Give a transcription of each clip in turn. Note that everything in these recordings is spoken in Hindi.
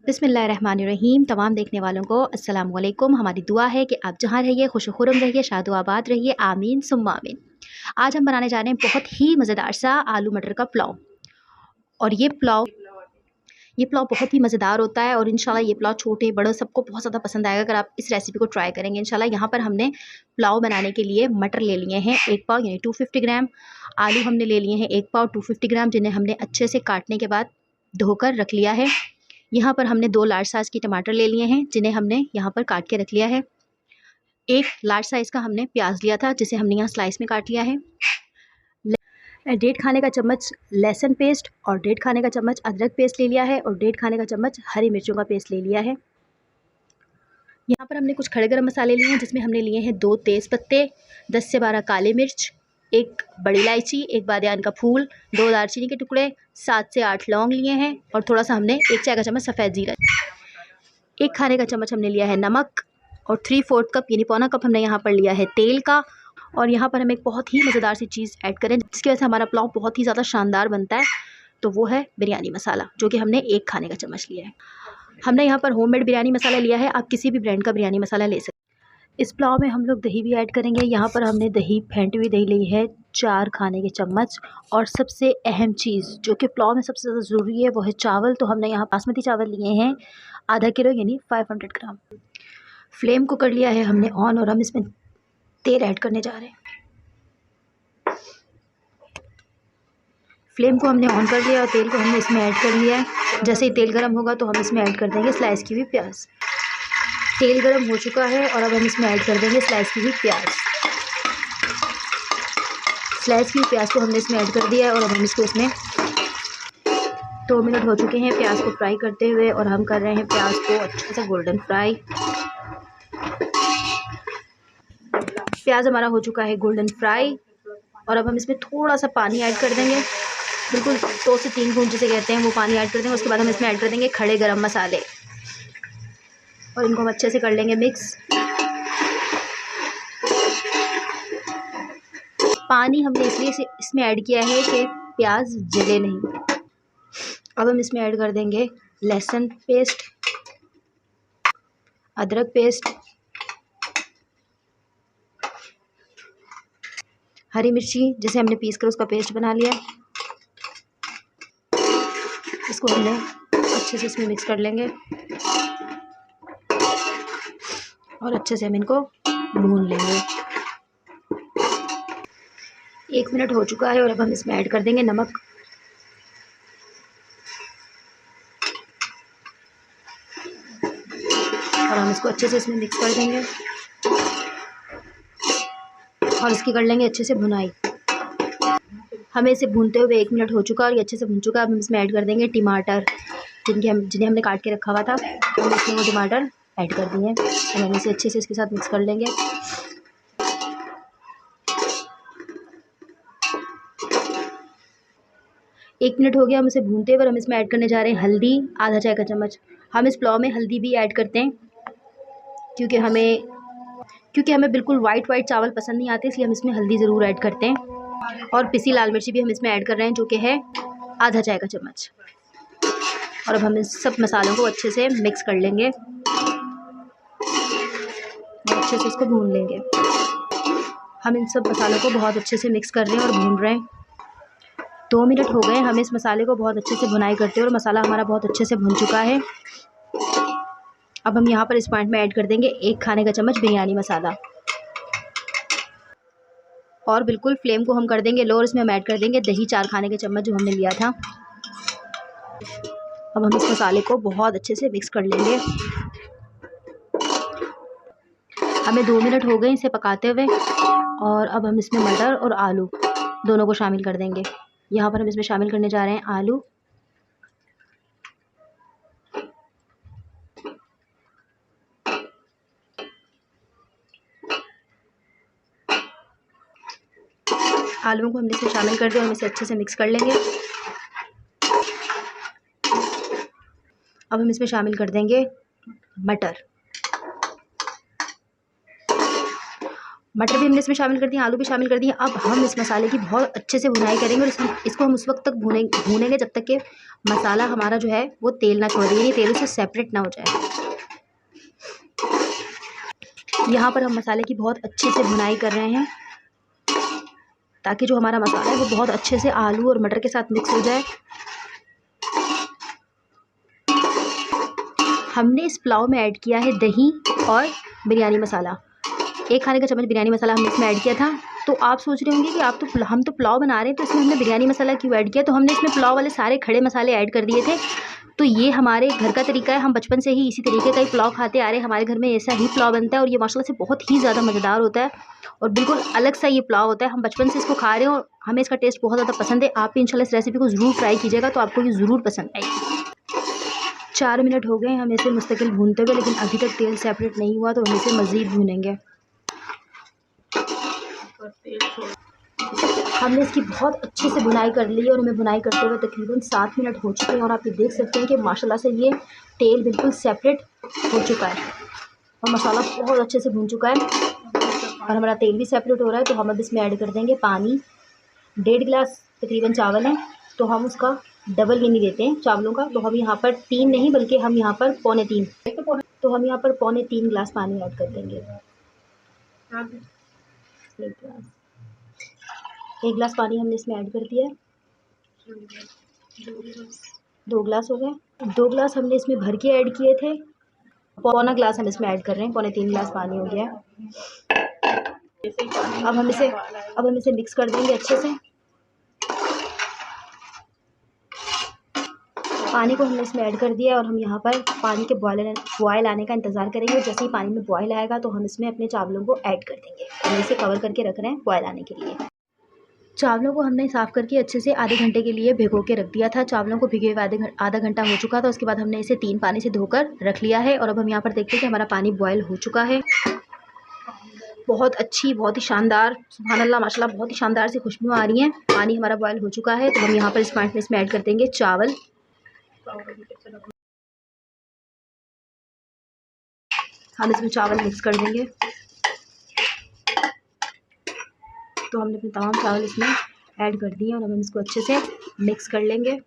बिस्मिल्लाहिर्रहमानिर्रहीम। तमाम देखने वालों को अस्सलाम वालेकुम। हमारी दुआ है कि आप जहाँ रहिए खुश खुरम रहिए, शादो आबाद रहिए, आमीन सुम्मा आमीन। आज हम बनाने जा रहे हैं बहुत ही मज़ेदार सा आलू मटर का पुलाव। और ये पुलाव बहुत ही मज़ेदार होता है और इंशाल्लाह ये पुलाव छोटे बड़े सबको बहुत ज़्यादा पसंद आएगा अगर आप इस रेसिपी को ट्राई करेंगे इंशाल्लाह। यहाँ पर हमने पुलाव बनाने के लिए मटर ले लिए हैं 1 पाव यानी 250 ग्राम। आलू हमने ले लिए हैं 1 पाव 250 ग्राम, जिन्हें हमने अच्छे से काटने के बाद धोकर रख लिया है। यहाँ पर हमने 2 लार्ज साइज़ के टमाटर ले लिए हैं, जिन्हें हमने यहाँ पर काट के रख लिया है। 1 लार्ज साइज़ का हमने प्याज लिया था, जिसे हमने यहाँ स्लाइस में काट लिया है। 1.5 खाने का चम्मच लहसुन पेस्ट और 1.5 खाने का चम्मच अदरक पेस्ट ले लिया है और 1.5 खाने का चम्मच हरी मिर्चों का पेस्ट ले लिया है। यहाँ पर हमने कुछ खड़े गरम मसाले लिए हैं, जिसमें हमने लिए हैं 2 तेज़ पत्ते, 10 से 12 काले मिर्च, 1 बड़ी इलायची, 1 बादियान का फूल, 2 दालचीनी के टुकड़े, 7 से 8 लौंग लिए हैं और थोड़ा सा हमने 1 चाय का चम्मच सफ़ेद जीरा, 1 खाने का चम्मच हमने लिया है नमक और 3/4 कप यानी पौना कप हमने यहाँ पर लिया है तेल का। और यहाँ पर हम एक बहुत ही मज़ेदार सी चीज़ ऐड करें जिसकी वजह से हमारा पुलाव बहुत ही ज़्यादा शानदार बनता है, तो वो है बिरयानी मसाला, जो कि हमने 1 खाने का चम्मच लिया है। हमने यहाँ पर होममेड बिरयानी मसाला लिया है, आप किसी भी ब्रांड का बिरयानी मसाला ले सकते हैं। इस पुलाव में हम लोग दही भी ऐड करेंगे। यहाँ पर हमने दही फेंटी हुई दही ली है 4 खाने के चम्मच। और सबसे अहम चीज़ जो कि पुलाव में सबसे ज़्यादा ज़रूरी है वो है चावल। तो हमने यहाँ बासमती चावल लिए हैं आधा किलो यानी 500 ग्राम। फ्लेम को कर लिया है हमने ऑन और हम इसमें तेल ऐड करने जा रहे हैं। फ्लेम को हमने ऑन कर लिया और तेल को हमने इसमें ऐड कर लिया है। जैसे ही तेल गर्म होगा तो हम इसमें ऐड कर देंगे स्लाइस की हुई प्याज। तेल गर्म हो चुका है और अब हम इसमें ऐड कर देंगे स्लाइस की हुई प्याज। स्लाइस की हुई प्याज को हमने इसमें ऐड कर दिया है और अब हम इसको इसमें 2 मिनट हो चुके हैं प्याज को फ्राई करते हुए और हम कर रहे हैं प्याज को अच्छे से गोल्डन फ्राई। प्याज हमारा हो चुका है गोल्डन फ्राई और अब हम इसमें थोड़ा सा पानी ऐड कर देंगे, बिल्कुल 2 से 3 बूंद जिसे कहते हैं वो पानी ऐड कर देंगे। उसके बाद हम इसमें ऐड कर देंगे खड़े गरम मसाले और इनको हम अच्छे से कर लेंगे मिक्स। पानी हमने इसलिए इसमें ऐड किया है कि प्याज जले नहीं। अब हम इसमें ऐड कर देंगे लहसुन पेस्ट, अदरक पेस्ट, हरी मिर्ची जिसे हमने पीस कर उसका पेस्ट बना लिया। इसको हमने अच्छे से इसमें मिक्स कर लेंगे और अच्छे से हम इनको भून लेंगे। 1 मिनट हो चुका है और अब हम इसमें ऐड कर देंगे नमक और हम इसको अच्छे से इसमें मिक्स कर देंगे और इसकी कर लेंगे अच्छे से भुनाई। हमें इसे भूनते हुए 1 मिनट हो चुका है और ये अच्छे से भून चुका है। अब हम इसमें ऐड कर देंगे टमाटर जिन्हें हमने काट के रखा हुआ था। हम इसमें वो टमाटर ऐड कर दिए और हम इसे अच्छे से इसके साथ मिक्स कर लेंगे। एक मिनट हो गया हम इसे भूनते हुए। हम इसमें ऐड करने जा रहे हैं हल्दी आधा चाय का चम्मच। हम इस पुलाव में हल्दी भी ऐड करते हैं क्योंकि हमें बिल्कुल वाइट चावल पसंद नहीं आते, इसलिए हम इसमें हल्दी ज़रूर ऐड करते हैं। और पिसी लाल मिर्ची भी हम इसमें ऐड कर रहे हैं जो कि है आधा चाय का चम्मच। और अब हम इन सब मसालों को अच्छे से मिक्स कर लेंगे और अच्छे से इसको भून लेंगे। हम इन सब मसालों को बहुत अच्छे से मिक्स कर रहे हैं और भून रहे हैं। 2 मिनट हो गए हमें इस मसाले को बहुत अच्छे से भुनाई करते हैं और मसाला हमारा बहुत अच्छे से भुन चुका है। अब हम यहाँ पर इस पॉइंट में ऐड कर देंगे 1 खाने का चम्मच बिरयानी मसाला और बिल्कुल फ्लेम को हम कर देंगे लो और इसमें हम ऐड कर देंगे दही 4 खाने के चम्मच जो हमने लिया था। अब हम इस मसाले को बहुत अच्छे से मिक्स कर लेंगे। हमें 2 मिनट हो गए इसे पकाते हुए और अब हम इसमें मटर और आलू दोनों को शामिल कर देंगे। यहाँ पर हम इसमें शामिल करने जा रहे हैं आलू। आलूओं को हमने इसमें शामिल कर दिया और हम इसे अच्छे से मिक्स कर लेंगे। अब हम इसमें शामिल कर देंगे मटर। मटर भी हमने इसमें शामिल कर दिए, आलू भी शामिल कर दिए। अब हम इस मसाले की बहुत अच्छे से भुनाई करेंगे और इसको हम उस वक्त तक भूनेंगे जब तक कि मसाला हमारा जो है वो तेल ना छोड़ दे, यानी तेल से सेपरेट ना हो जाए। यहाँ पर हम मसाले की बहुत अच्छे से भुनाई कर रहे हैं ताकि जो हमारा मसाला है वो बहुत अच्छे से आलू और मटर के साथ मिक्स हो जाए। हमने इस पुलाव में ऐड किया है दही और बिरयानी मसाला। 1 खाने का चम्मच बिरयानी मसाला हमने इसमें ऐड किया था। तो आप सोच रहे होंगे कि हम तो पुलाव बना रहे हैं तो इसमें हमने बिरयानी मसाला क्यों ऐड किया। तो हमने इसमें पुलाव वाले सारे खड़े मसाले ऐड कर दिए थे। तो ये हमारे घर का तरीका है, हम बचपन से ही इसी तरीके का ही पुलाव खाते आ रहे हैं। हमारे घर में ऐसा ही पुलाव बनता है और ये माशाल्लाह से बहुत ही ज़्यादा मज़ेदार होता है और बिल्कुल अलग सा ये पुलाव होता है। हम बचपन से इसको खा रहे हैं और हमें इसका टेस्ट बहुत ज़्यादा पसंद है। आप भी इंशाल्लाह इस रेसिपी को ज़रूर ट्राई कीजिएगा, तो आपको ये ज़रूर पसंद आएगी। 4 मिनट हो गए हम इसे मुस्तकिल भूनते हुए, लेकिन अभी तक तेल सेपरेट नहीं हुआ, तो हम इसे मज़ीद भूनेंगे। हमने इसकी बहुत अच्छे से बुनाई कर ली है और हमें बुनाई करते हुए तकरीबन 7 मिनट हो चुके हैं और आप ये देख सकते हैं कि माशाल्लाह से ये तेल बिल्कुल सेपरेट हो चुका है और मसाला बहुत अच्छे से भून चुका है और हमारा तेल भी सेपरेट हो रहा है। तो हम अब इसमें ऐड कर देंगे पानी। 1.5 गिलास तकरीबन चावल है, तो हम उसका डबल गिनी देते हैं चावलों का। तो हम यहाँ पर 3 नहीं बल्कि हम यहाँ पर 3.25, तो हम यहाँ पर 3.25 गिलास पानी ऐड कर देंगे। 1 गिलास पानी हमने इसमें ऐड कर दिया है। 2 गिलास हो गए। 2 गिलास हमने इसमें भर के ऐड किए थे, 1.25 गिलास हम इसमें ऐड कर रहे हैं। 3.25 गिलास पानी हो गया है। अब हम इसे मिक्स कर देंगे अच्छे से। पानी को हमने इसमें ऐड कर दिया और हम यहाँ पर पानी के बॉयल आने का इंतज़ार करेंगे। जैसे ही पानी में बॉयल आएगा तो हम इसमें अपने चावलों को ऐड कर देंगे। हम इसे कवर करके रख रहे हैं बॉयल आने के लिए। चावलों को हमने साफ़ करके अच्छे से आधे घंटे के लिए भिगो के रख दिया था। चावलों को भिगे हुए आधा घंटा हो चुका था। उसके बाद हमने इसे 3 पानी से धोकर रख लिया है और अब हम यहाँ पर देखते हैं कि हमारा पानी बॉयल हो चुका है। बहुत अच्छी, बहुत ही शानदार, सुभान अल्लाह माशाल्लाह, बहुत ही शानदार सी खुशबू आ रही है। पानी हमारा बॉयल हो चुका है, तो हम यहाँ पर इस पॉइंट में इसमें ऐड कर देंगे चावल। हम इसमें चावल मिक्स कर देंगे। तो हमने अपने तमाम चावल इसमें ऐड कर दिए और हम इसको अच्छे से मिक्स कर लेंगे।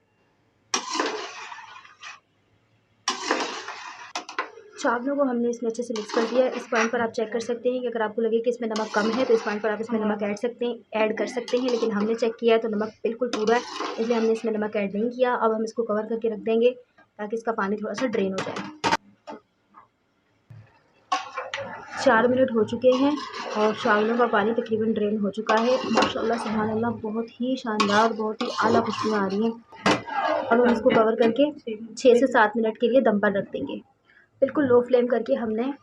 चावलों को हमने इसमें अच्छे से मिक्स कर दिया है। इस पॉइंट पर आप चेक कर सकते हैं कि अगर आपको लगे कि इसमें नमक कम है तो इस पॉइंट पर आप इसमें नमक ऐड कर सकते हैं। लेकिन हमने चेक किया है तो नमक बिल्कुल पूरा है, इसलिए हमने इसमें नमक ऐड नहीं किया। अब हम इसको कवर करके रख देंगे ताकि इसका पानी थोड़ा सा ड्रेन हो जाए। 4 मिनट हो चुके हैं और चावलों का पानी तकरीबन ड्रेन हो चुका है। माशाल्लाह सुभान अल्लाह, बहुत ही शानदार, बहुत ही आला खुशबू आ रही है। अब हम इसको कवर करके 6 से 7 मिनट के लिए दम पर रख देंगे। बिल्कुल लो फ्लेम करके हमने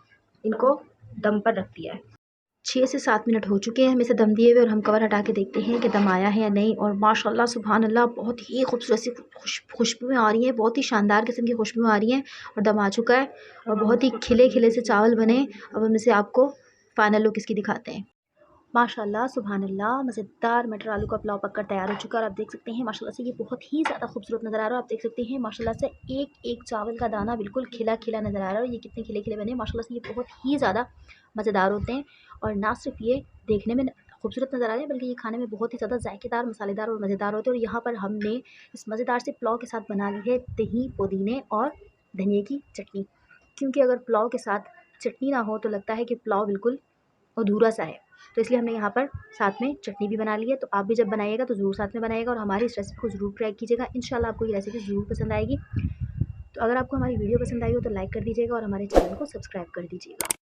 इनको दम पर रख दिया है। 6 से 7 मिनट हो चुके हैं हम इसे दम दिए हुए और हम कवर हटा के देखते हैं कि दम आया है या नहीं। और माशाल्लाह सुभान अल्लाह, बहुत ही खूबसूरत सी खुशबुएँ आ रही हैं, बहुत ही शानदार किस्म की खुशबुएँ आ रही हैं और दम आ चुका है और बहुत ही खिले खिले से चावल बने। अब हम इसे आपको फाइनल लुक इसकी दिखाते हैं। माशाल्लाह सुभान अल्लाह, मज़ेदार मटर आलू का पुलाव पककर तैयार हो चुका है और आप देख सकते हैं माशाल्लाह से ये बहुत ही ज़्यादा खूबसूरत नज़र आ रहा है। आप देख सकते हैं माशाल्लाह से एक एक चावल का दाना बिल्कुल खिला खिला नज़र आ रहा है और ये कितने खिले खिले बने। माशाल्लाह से ये बहुत ही ज़्यादा मज़ेदार होते हैं और ना सिर्फ ये देखने में खूबसूरत नज़र आ रहे हैं बल्कि ये खाने में बहुत ही ज़्यादा जायकेदार, मसालेदार और मज़ेदार होते हैं। और यहाँ पर हमने इस मज़ेदार से पुलाव के साथ बना ली है दही, पुदीने और धनिए की चटनी, क्योंकि अगर पुलाव के साथ चटनी ना हो तो लगता है कि पुलाव बिल्कुल अधूरा सा है। तो इसलिए हमने यहाँ पर साथ में चटनी भी बना ली है। तो आप भी जब बनाइएगा तो ज़रूर साथ में बनाइएगा और हमारी इस रेसिपी को ज़रूर ट्राई कीजिएगा। इंशाल्लाह आपको ये रेसिपी ज़रूर पसंद आएगी। तो अगर आपको हमारी वीडियो पसंद आई हो तो लाइक कर दीजिएगा और हमारे चैनल को सब्सक्राइब कर दीजिएगा।